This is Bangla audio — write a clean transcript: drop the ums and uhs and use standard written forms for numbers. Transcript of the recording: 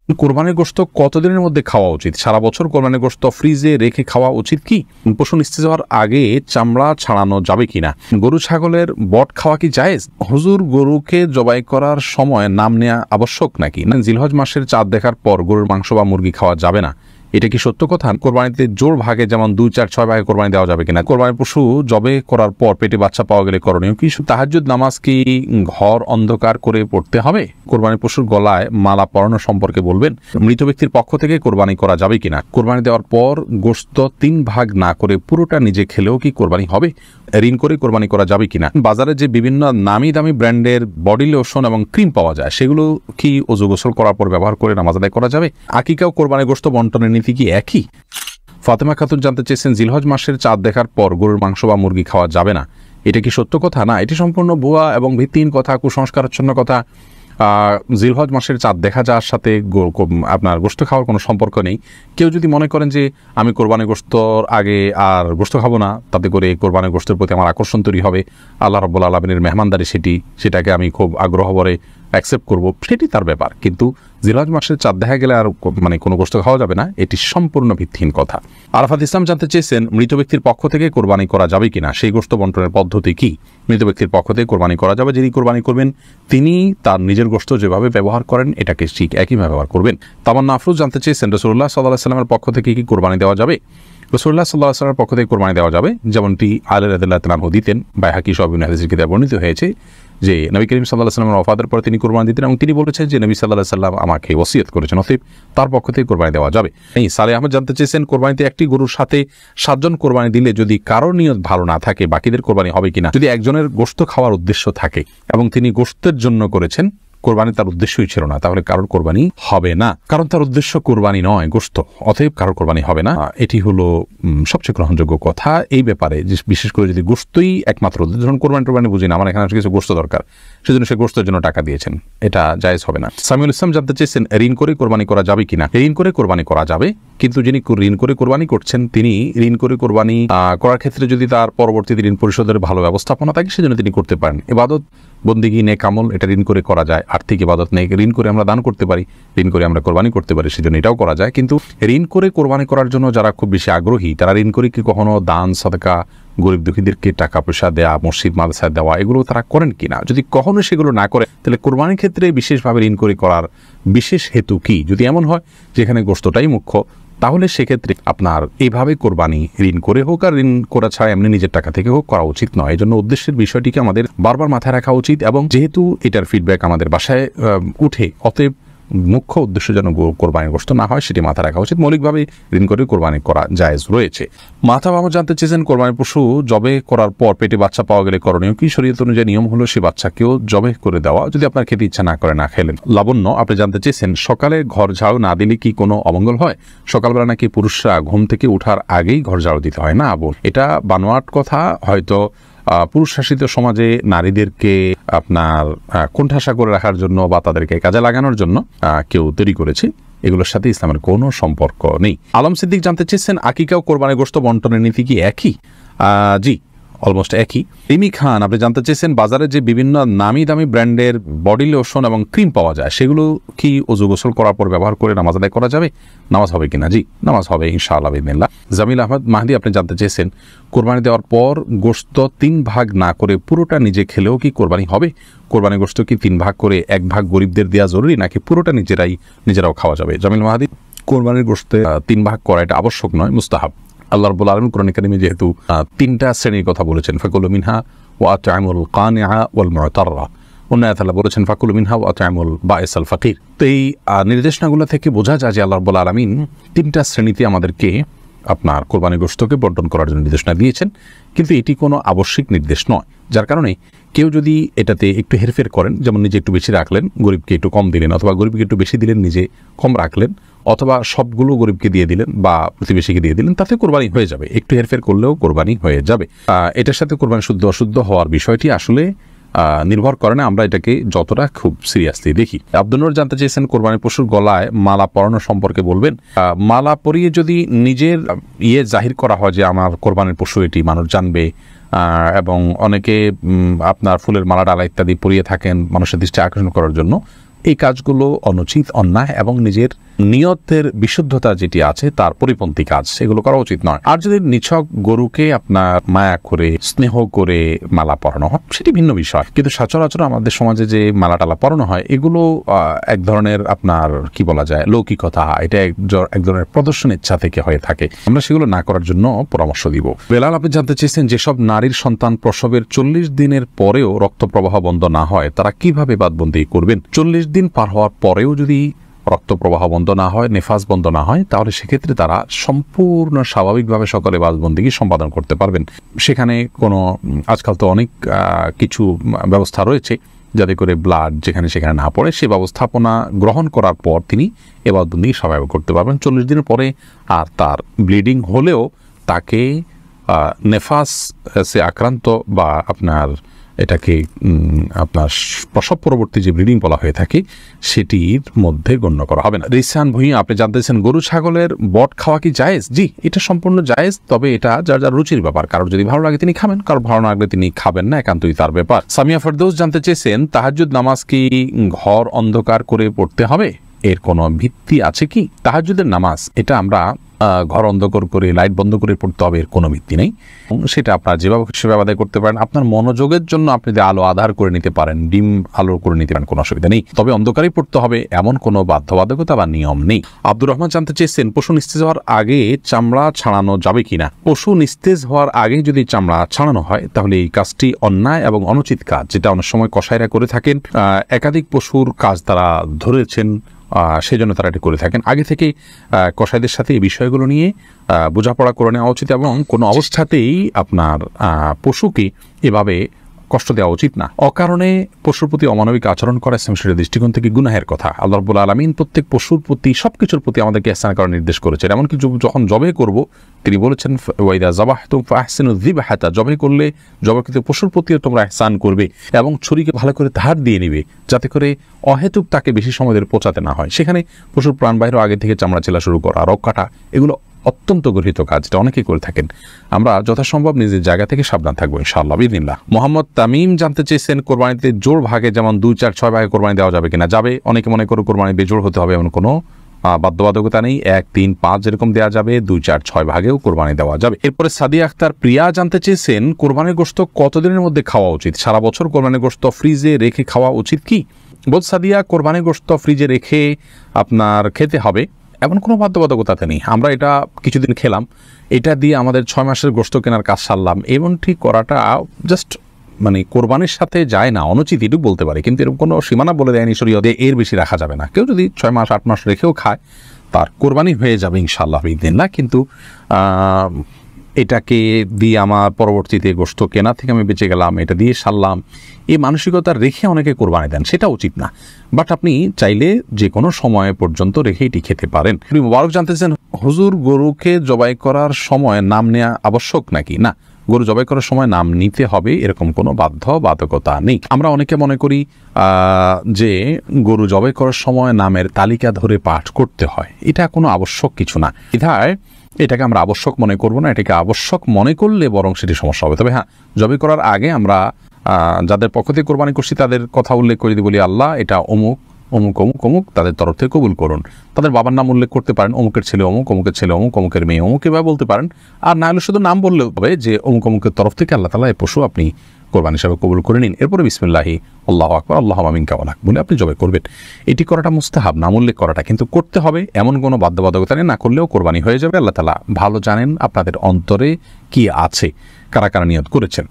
কোরবানির গোশত কতদিনের মধ্যে খাওয়া উচিত? সারা বছর কোরবানির গোশত ফ্রিজে রেখে খাওয়া উচিত কি? পশু নিস্তেজ হওয়ার আগে চামড়া ছাড়ানো যাবে কিনা? গরু ছাগলের বট খাওয়া কি জায়েজ? হুজুর, গরুকে জবাই করার সময় নাম নেওয়া আবশ্যক নাকি? না, জিলহজ মাসের চাঁদ দেখার পর গরুর মাংস বা মুরগি খাওয়া যাবে না, এটা কি সত্য কথা? কোরবানিতে জোর ভাগে, যেমন 2, 4, 6 ভাগে কোরবানি দেওয়া যাবে কিনা? কোরবানির পশু জবে করার পর পেটে বাচ্চা পাওয়া গেলে করণীয় কি? তাহাজ্জুদ নামাজ কি ঘর অন্ধকার করে পড়তে হবে? কোরবানির পশুর গলায় মালা পরানো সম্পর্কে বলবেন। মৃত ব্যক্তির পক্ষ থেকে কোরবানি করা যাবে কিনা? কোরবানি দেওয়ার পর গোশত 3 ভাগ না করে পুরোটা নিজে খেলেও কি কোরবানি হবে? ঋণ করে কোরবানি করা যাবে কিনা? বাজারে যে বিভিন্ন নামি দামি ব্র্যান্ডের বডি লোশন এবং ক্রিম পাওয়া যায়, সেগুলো কি ওযু গোসল করার পর ব্যবহার করে নামাজ আদায় করা যাবে? আকিকা ও কোরবানির গোশত বন্টনের নীতি কি একই? ফাতেমা খাতুন জানতে চেয়েছেন, জিলহজ মাসের চাঁদ দেখার পর গরুর মাংস বা মুরগি খাওয়া যাবে না, এটা কি সত্য কথা? না, এটি সম্পূর্ণ ভুয়া এবং ভিত্তিহীন কথা, কুসংস্কারাচ্ছন্ন কথা। জিলহজ মাসের চাঁদ দেখা যাওয়ার সাথে আপনার গোশত খাওয়ার কোনো সম্পর্ক নেই। কেউ যদি মনে করেন যে আমি কোরবানির গোশতর আগে আর গোশত খাবো না, তাতে করে কোরবানির গোশতের প্রতি আমার আকর্ষণ তৈরি হবে, আল্লাহ রাব্বুল আলামিনের মেহমানদারি সেটাকে আমি খুব আগ্রহ ভরে অ্যাকসেপ্ট করবো, সেটি তার ব্যাপার। কিন্তু জিলহজ মাসের চাঁদ দেখা গেলে আর কোনো গোশত খাওয়া যাবে না, এটি সম্পূর্ণ ভিত্তিহীন কথা। আরাফাত ইসলাম জানতে চেয়েছেন, মৃত ব্যক্তির পক্ষ থেকে কোরবানি করা যাবে কিনা, সেই গোশত বন্টনের পদ্ধতি কি? মৃত ব্যক্তির পক্ষ থেকে কোরবানি করা যাবে। যিনি কোরবানি করবেন তিনি তার নিজের গোশত যেভাবে ব্যবহার করেন এটাকে ঠিক একইভাবে ব্যবহার করবেন। তামান্না আফরোজ জানতে চেয়েছেন, রাসূলুল্লাহ সাল্লাল্লাহু আলাইহি ওয়াসাল্লামের পক্ষ থেকে কি কোরবানি দেওয়া যাবে? রাসূলুল্লাহ সাল্লাল্লাহু আলাইহি ওয়াসাল্লামের পক্ষ থেকে কোরবানি দেওয়া যাবে, যেমনটি আলী রাদিয়াল্লাহু তাআলা আনহু দিতেন। বাইহাকী সহ বিভিন্ন হাদিসের কিতাবে বর্ণিত হয়েছে যে নবী করিম সাল্লাল্লাহু আলাইহি ওয়াসাল্লামের ওফাতের পর তিনি কোরবানি দিতেন এবং তিনি বলেছেন যে নবী সাল্লাল্লাহু আলাইহি ওয়াসাল্লাম আমাকে ওসিয়ত করেছেন, অতএব তার পক্ষ থেকে কোরবানি দেওয়া যাবে। এই সালেহ আহমদ জানতে চেয়েছেন, কোরবানিতে একটি গরুর সাথে 7 জন কোরবানি দিলে যদি কারোর নিয়ত ভালো না থাকে, বাকিদের কোরবানি হবে কিনা? যদি একজনের গোশত খাওয়ার উদ্দেশ্য থাকে এবং তিনি গোশতের জন্য করেছেন, কোরবানি তার উদ্দেশ্যই ছিল না, তাহলে কারোর কোরবানি হবে না, কারণ তার উদ্দেশ্য কোরবানি নয়, গোশত, অতএব কারোর কোরবানি হবে না। এটি হলো সবচেয়ে গ্রহণযোগ্য কথা এই ব্যাপারে, বিশেষ করে যদি গোশতই একমাত্র ধরুন কোরবানি বুঝি না, আমার এখানে কিছু গোশত দরকার, সেজন্য সে গোশতের জন্য টাকা দিয়েছেন, এটা জায়েজ হবে না। সামিউল ইসলাম জানতে চেয়েছেন, ঋণ করে কোরবানি করা যাবে কিনা? ঋণ করে কোরবানি করা যাবে, কিন্তু যিনি ঋণ করে কোরবানি করছেন তিনি ঋণ করে কোরবানি করার ক্ষেত্রে যদি তার পরবর্তীতে ঋণ পরিশোধের ভালো ব্যবস্থাপনা থাকে, সেজন্য তিনি করতে পারেন। ইবাদত, বন্দিগি, নেক আমল, এটা ঋণ করে করা যায়। আর্থিক ইবাদত নেই, ঋণ করে আমরা দান করতে পারি, ঋণ করে আমরা কোরবানি করতে পারি, সেজন্য এটাও করা যায়। কিন্তু ঋণ করে কোরবানি করার জন্য যারা খুব বেশি আগ্রহী, তারা ঋণ করে কি কখনো দান, সাদকা, গরিব দুঃখীদেরকে টাকা পয়সা দেওয়া, মসজিদ মাদ্রাসায় দেওয়া, এগুলো তারা করেন কিনা? যদি কখনো সেগুলো না করে, তাহলে কোরবানির ক্ষেত্রে বিশেষভাবে ঋণ করে করার বিশেষ হেতু কি? যদি এমন হয় যেখানে গোশতটাই মুখ্য, তাহলে সেক্ষেত্রে আপনার এইভাবে কোরবানি ঋণ করে হোক আর ঋণ করা ছাড়া এমনি নিজের টাকা থেকে হোক করা উচিত নয়। এই জন্য উদ্দেশ্যের বিষয়টিকে আমাদের বারবার মাথায় রাখা উচিত, এবং যেহেতু এটার ফিডব্যাক আমাদের বাসায় উঠে, অতএব মুখ্য উদ্দেশ্য যেন কোরবানির গোশত না হয় সেটি মাথায় রাখা উচিত। মৌলিকভাবে ঋণ করে কোরবানি করা জায়েজ রয়েছে। মাথা বাবা জানতে চেয়েছেন, কোরবানির পশু জবে করার পর পেটে বাচ্চা পাওয়া গেলে করণীয় কি? শরীয়ত অনুযায়ী নিয়ম হলো সে বাচ্চাকেও জবে করে দেওয়া, যদি আপনার খেতে ইচ্ছা না করে না খেলেন। লাবণ্য আপনি জানতে চেয়েছেন, সকালে ঘর ঝাড়ু না দিলে কি কোনো অমঙ্গল হয়? সকালবেলা নাকি পুরুষরা ঘুম থেকে ওঠার আগেই ঘর ঝাড়ু দিতে হয়। না বোন, এটা বানোয়াট কথা। হয়তো পুরুষ শাসিত সমাজে নারীদেরকে আপনার কোণঠাসা করে রাখার জন্য বা তাদেরকে কাজে লাগানোর জন্য কেউ তৈরি করেছে, এগুলোর সাথে ইসলামের কোনো সম্পর্ক নেই। আলম সিদ্দিক জানতে চেয়েছেন, আকিকা ও কোরবানির গোশত বন্টনের নীতি কি একই? জি, অলমোস্ট একই। রিমি খান আপনি জানতে চেয়েছেন, বাজারে যে বিভিন্ন নামি দামি ব্র্যান্ডের বডি লোশন এবং ক্রিম পাওয়া যায়, সেগুলো কি ওযু গোসল করার পর ব্যবহার করে নামাজ আদায় করা যাবে? নামাজ হবে কিনা? জি, নামাজ হবে ইনশাআল্লাহ বিদিনিল্লাহ। জামিল আহমদ মাহদি আপনি জানতে চেয়েছেন, কোরবানি দেওয়ার পর গোশত 3 ভাগ না করে পুরোটা নিজে খেলেও কি কোরবানি হবে? কোরবানি গোশত কি 3 ভাগ করে 1 ভাগ গরিবদের দেওয়া জরুরি, নাকি পুরোটা নিজেরাও খাওয়া যাবে? জামিল মাহদি, কোরবানির গোশতে 3 ভাগ করা এটা আবশ্যক নয়, মুস্তাহাব। আল্লাহ রাব্বুল আলামিন কোরআন কারীমে যেহেতু 3টা শ্রেণীর কথা বলেছেন, ফাকুলু মিনহা ওয়া আত'আমুল কানিআ ওয়াল মু'তাররা, অন্য আয়াতে আল্লাহ বলেছেন ফাকুলু মিনহা ওয়া আত'আমুল বাঈসাল ফাকির। তো এই নির্দেশনাগুলো থেকে বোঝা যায় যে আল্লাহ রাব্বুল আলামিন 3টা শ্রেণীতে আমাদেরকে আপনার কোরবানির গোশতকে বন্টন করার জন্য নির্দেশনা দিয়েছেন, কিন্তু এটি কোনো আবশ্যিক নির্দেশ নয়। যার কারণে কেউ যদি এটাতে একটু হেরফের করেন, যেমন নিজে একটু বেশি রাখলেন, গরিবকে একটু কম দিলেন, অথবা গরিবকে একটু বেশি দিলেন, নিজে কম রাখলেন, অথবা সবগুলো গরিবকে দিয়ে দিলেন বা প্রতিবেশীকে দিয়ে দিলেন, তাতে কোরবানি হয়ে যাবে। একটু হেরফের করলেও কোরবানি হয়ে যাবে। এটার সাথে কোরবানি শুদ্ধ অশুদ্ধ হওয়ার বিষয়টি আসলে নির্ভর করে না, আমরা এটাকে যতটা খুব সিরিয়াসলি দেখি। আব্দুল নূর জানতে চেয়েছেন, কোরবানির পশুর গলায় মালা পরানো সম্পর্কে বলবেন। মালা পরিয়ে যদি নিজের জাহির করা হয় যে আমার কোরবানির পশু এটি, মানুষ জানবে, এবং অনেকে আপনার ফুলের মালা ডালা ইত্যাদি পরিয়ে থাকেন মানুষের দৃষ্টি আকর্ষণ করার জন্য, এই কাজগুলো অনুচিত, অন্যায় এবং নিজের নিয়তের বিশুদ্ধতা যেটি আছে তার পরিপন্থী কাজ, এগুলো করা উচিত নয়। আর যদি নিছক গরুকে আপনার মায়া করে স্নেহ করে মালা পরানো হয় সেটি ভিন্ন বিষয়, কিন্তু সচরাচর আমাদের সমাজে যে মালা টালা পরানো হয় এগুলো এক ধরনের আপনার কি বলা যায় লৌকিকতা, এটা এক ধরনের প্রদর্শন ইচ্ছা থেকে হয়ে থাকে। আমরা সেগুলো না করার জন্য পরামর্শ দিব। বেলাল, আপনি জানতে চেয়েছেন যেসব নারীর সন্তান প্রসবের 40 দিনের পরেও রক্ত প্রবাহ বন্ধ না হয় তারা কিভাবে বাদবন্দি করবেন। 40 দিন পার হওয়ার পরেও যদি রক্ত প্রবাহ বন্ধ না হয়, নেফাস বন্ধ না হয়, তাহলে সেক্ষেত্রে তারা সম্পূর্ণ স্বাভাবিকভাবে সকালে বাদবন্দিকে সম্পাদন করতে পারবেন। সেখানে কোনো আজকাল তো অনেক কিছু ব্যবস্থা রয়েছে যাতে করে ব্লাড যেখানে সেখানে না পড়ে, সে ব্যবস্থাপনা গ্রহণ করার পর তিনি এ বাদবন্দি স্বাভাবিক করতে পারবেন। 40 দিনের পরে আর তার ব্লিডিং হলেও তাকে নেফাস সে আক্রান্ত বা আপনার এটাকে আপনার প্রসব পরবর্তী যে ব্লিডিং বলা হয়ে থাকে সেটির মধ্যে গণ্য করা হবে না। রিসান ভুঁইয়া, আপনি জানতেছেন গরু ছাগলের বট খাওয়া কি জায়েজ? জি, এটা সম্পূর্ণ জায়েজ, তবে এটা যার যার রুচির ব্যাপার। কারোর যদি ভালো লাগে তিনি খাবেন, কারোর ভালো না লাগলে তিনি খাবেন না, একান্তই তার ব্যাপার। সামিয়া ফেরদৌস জানতে চেয়েছেন তাহাজ্জুদ নামাজ কি ঘর অন্ধকার করে পড়তে হবে, এর কোনো ভিত্তি আছে কি? তাহাজ্জুদের নামাজ এটা আমরা ঘর অন্ধকার করে লাইট বন্ধ করে পড়তে হবে এর কোনো ভিত্তি নেই। সেটা আপনার যেভাবে সেভাবে আদায় করতে পারেন। আপনার মনোযোগের জন্য আপনি যদি আলো আধার করে নিতে পারেন, ডিম আলো করে নিতে পারেন, কোনো অসুবিধা নেই, তবে অন্ধকারেই পড়তে হবে এমন কোনো বাধ্যবাধকতা বা নিয়ম নেই। আব্দুর রহমান জানতে চেয়েছেন পশু নিস্তেজ হওয়ার আগে চামড়া ছাড়ানো যাবে কিনা। পশু নিস্তেজ হওয়ার আগে যদি চামড়া ছাড়ানো হয় তাহলে এই কাজটি অন্যায় এবং অনুচিত কাজ, যেটা অনেক সময় কসাইরা করে থাকেন। একাধিক পশুর কাজ তারা ধরেছেন, সেই জন্য তারা এটি করে থাকেন। আগে থেকে কসাইদের সাথে এই বিষয়গুলো নিয়ে বোঝাপড়া করে নেওয়া উচিত এবং কোনো অবস্থাতেই আপনার পশুকে এভাবে কষ্ট দেওয়া উচিত না। অকারণে পশুর প্রতি অমানবিক আচরণ করা ইসলামের দৃষ্টিকোণ থেকে গুনাহের কথা। আল্লাহ রাব্বুল আলামিন প্রত্যেক পশুর প্রতি সবকিছুর প্রতি আমাদেরকে ইহসান করার নির্দেশ করেছেন। এমনকি যখন জবে করব তিনি বলেছেন ওয়াইদা যাবাহতুম ফাহসিনু যিবহাতা, জবে করলে জবাকৃত পশুর প্রতিও তোমরা ইহসান করবে এবং ছুরিকে ভালো করে ধার দিয়ে নিবে যাতে করে অহেতুক তাকে বেশি সময় ধরে পচাতে না হয়। সেখানে পশুর প্রাণ বাইরে আগে থেকে চামড়া চেলা শুরু করা, রক কাটা, এগুলো অত্যন্ত গর্হিত কাজ, এটা অনেকেই করে থাকেন। আমরা যথাসম্ভব নিজের জায়গা থেকে সাবধান থাকবো ইনশাআল্লাহ বিদিনিল্লাহ। মোহাম্মদ তামিম জানতে চেয়েছেন কোরবানিতে জোড় ভাগে যেমন 2, 4, 6 ভাগে কোরবানি দেওয়া যাবে কিনা। যাবে, অনেকে মনে করে কোরবানি বেজোড় হতে হবে এমন কোনো বাধ্যবাধকতা নেই। 1, 3, 5 যেরকম দেওয়া যাবে 2, 4, 6 ভাগেও কোরবানি দেওয়া যাবে। এরপরে সাদিয়া আক্তার প্রিয়া জানতে চেয়েছেন কোরবানির গোশত কতদিনের মধ্যে খাওয়া উচিত, সারা বছর কোরবানির গোশত ফ্রিজে রেখে খাওয়া উচিত কি? বল সাদিয়া, কোরবানির গোশত ফ্রিজে রেখে আপনার খেতে হবে এমন কোনো বাধ্যবাধকতাতে নেই। আমরা এটা কিছুদিন খেলাম, এটা দিয়ে আমাদের 6 মাসের গোশত কেনার কাজ সারলাম, এমনটি করাটা জাস্ট মানে কোরবানির সাথে যায় না, অনুচিত এটুকু বলতে পারে, কিন্তু এরকম কোনো সীমানা বলে দেয়নি শরীয়তে এর বেশি রাখা যাবে না। কেউ যদি 6 মাস 8 মাস রেখেও খায় তার কোরবানি হয়ে যাবে ইনশাআল্লাহ বিদিনিল্লাহ। কিন্তু এটাকে দিয়ে আমার পরবর্তীতে গোশত কেনা থেকে আমি বেঁচে গেলাম, এটা দিয়ে সারলাম, এই মানসিকতা রেখে অনেকে কোরবানি দেন, সেটা উচিত না। বাট আপনি চাইলে যে কোনো সময় পর্যন্ত রেখে এটি খেতে পারেন। মুবারক জানতেছেন হুজুর, গরুকে জবাই করার সময় নাম নেওয়া আবশ্যক নাকি? না, গরু জবাই করার সময় নাম নিতে হবে এরকম কোনো বাধ্যবাধকতা নেই। আমরা অনেকে মনে করি যে গরু জবাই করার সময় নামের তালিকা ধরে পাঠ করতে হয়, এটা কোনো আবশ্যক কিছু না। বিধায় এটাকে আমরা আবশ্যক মনে করব না, এটাকে আবশ্যক মনে করলে বরং সেটি সমস্যা হবে। তবে হ্যাঁ, জবাই করার আগে আমরা যাদের পক্ষ থেকে কোরবানি করছি তাদের কথা উল্লেখ করে দিই, বলি আল্লাহ এটা অমুক অমুক অমুক অমুক তাদের তরফ থেকে কবুল করুন। তাদের বাবার নাম উল্লেখ করতে পারেন, অমুকের ছেলে অমুক, অমুকের ছেলে অমুক, অমুকের মেয়ে অমুক, এভাবে বলতে পারেন। আর না হলে শুধু নাম বললেও হবে যে অমুক অমুকের তরফ থেকে আল্লাহ তাআলা এই পশু আপনি কোরবানি হিসাবে কবুল করে নিন। এরপরে বিসমিল্লাহি আল্লাহু আকবার আল্লাহুম্মা মিনকা ওয়া লাক বলে আপনি জবাই করবেন। এটি করাটা মুস্তাহাব, নাম উল্লেখ করাটা, কিন্তু করতে হবে এমন কোনো বাধ্যবাধকতা নেই। না করলেও কোরবানি হয়ে যাবে। আল্লাহ তাআলা ভালো জানেন আপনাদের অন্তরে কি আছে, কারা কারা নিয়ত করেছেন।